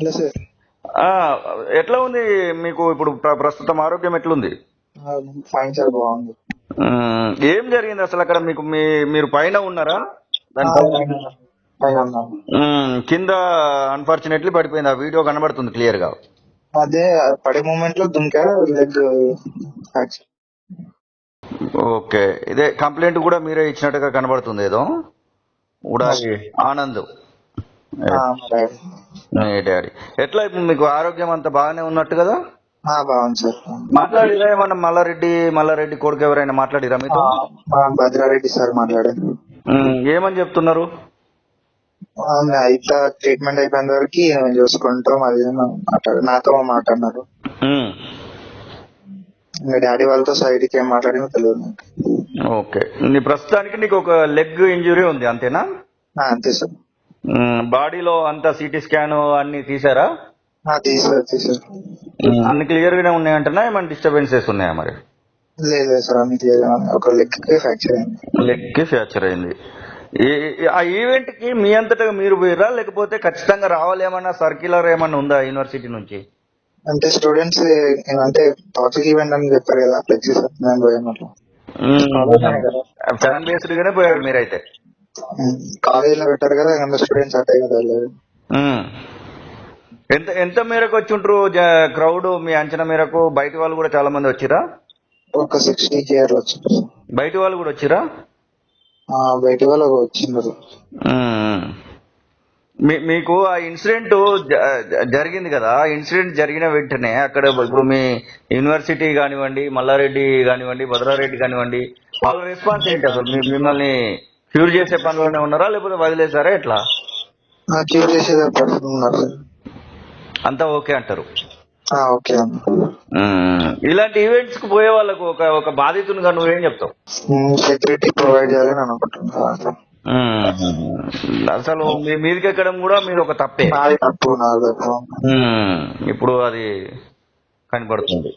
Hello sir. ఆ, ఎట్లా ఉంది మీకు ఇప్పుడు ప్రస్తుతం ఆరోగ్యం ఎట్లుంది? ఫైన్ సార్, బాగుంది. ఏం జరిగింది అసలు అక్కడ మీకు? మీరు పైన ఉన్నారా? ఆ, దానిపైన పైన పైన ఉన్నాను. కింద అన్ఫార్చునేట్లీ పడిపోయింది. ఆ వీడియో కనబడుతుంది క్లియర్ గా. అదే పడే మూమెంట్ లో దుంకా లెగ్ ఫ్రాక్చర్. ఓకే, ఇదే కంప్లైంట్ కూడా మీరే ఇచ్చినట్టుగా కనబడుతుంది ఏదో. ఉడాలి ఆనంద్ మీ డాడీ. ఎట్లా ఇప్పుడు మీకు ఆరోగ్యం అంతా బాగానే ఉన్నట్టు కదా? బాగుంది సార్. మాట్లాడిరా ఏమన్నా? మల్లారెడ్డి కొడుకు ఎవరైనా మాట్లాడిరా మీతో? భద్రారెడ్డి సార్ మాట్లాడారు. ఏమని చెప్తున్నారు? ఇట్లా ట్రీట్మెంట్ అయిపోయిన వరకు మేము చూసుకుంటాం, అది నాతో మాట్లాడినారు. ఇంకా డాడీ వాళ్ళతో సైడ్కి ఏం మాట్లాడినో తెలియదు. ఓకే, ప్రస్తుతానికి నీకు ఒక లెగ్ ఇంజురీ ఉంది అంతేనా? అంతే సార్. బాడీలో అంతా సిటీ స్కాన్ అన్ని తీసారా? తీసారు. అన్ని క్లియర్ గానే ఉన్నాయంటున్నా? ఏమైనా డిస్టర్బెన్సెస్ ఉన్నాయా మరి? లేదు సార్, అన్ని క్లియర్. ఒక లెగ్ ఫ్రాక్చర్ అయింది. లెగ్ కి ఫ్రాక్చర్ అయింది. ఆ ఈవెంట్ కి మీ అంతటా మీరు పోయిరా, లేకపోతే ఖచ్చితంగా రావాలేమన్నా సర్క్యులర్ ఏమన్నా ఉందా యూనివర్సిటీ నుంచి? అంటే స్టూడెంట్స్ అంటే టాపిక్ ఈవెంట్ అని చెప్పారు కదా, ఫ్లెక్సీ నేను పోయాను. ఫ్యాన్ బేస్డ్ గానే పోయారు మీరైతే. కాలేజీలో పెట్టారు కదా, అందరు స్టూడెంట్స్ అట్టే కదా వెళ్ళారు. ఎంత ఎంత మేరకు వచ్చి ఉంటారు క్రౌడ్ మీ అంచనా మేరకు? బయట వాళ్ళు కూడా చాలా మంది వచ్చిరా? ఒక 60 కేర్ వచ్చింది. బయట వాళ్ళు కూడా వచ్చిరా? బయట వాళ్ళు వచ్చిండ్రు. మీకు ఆ ఇన్సిడెంట్ జరిగింది కదా, ఆ ఇన్సిడెంట్ జరిగిన వెంటనే అక్కడ ఇప్పుడు మీ యూనివర్సిటీ కానివ్వండి, మల్లారెడ్డి కానివ్వండి, భద్రారెడ్డి కానివ్వండి, వాళ్ళ రెస్పాన్స్ ఏంటి అసలు? మిమ్మల్ని క్యూర్ చేసే పనిలోనే ఉన్నారా, లేకపోతే వదిలేసారా ఎట్లా? క్యూర్ చేసేది ఉన్నారు. అంతా ఓకే అంటారు? ఓకే. ఇలాంటి ఈవెంట్స్ కు పోయే వాళ్ళకు ఒక బాధితునిగా నువ్వేం చెప్తావు? సెక్యూరిటీ ప్రొవైడ్ చేయాలని అనుకుంటున్నాను. అసలు మీ మీదకి ఎక్కడం కూడా మీరు ఒక తప్పే. తప్పు. ఇప్పుడు అది కనబడుతుంది.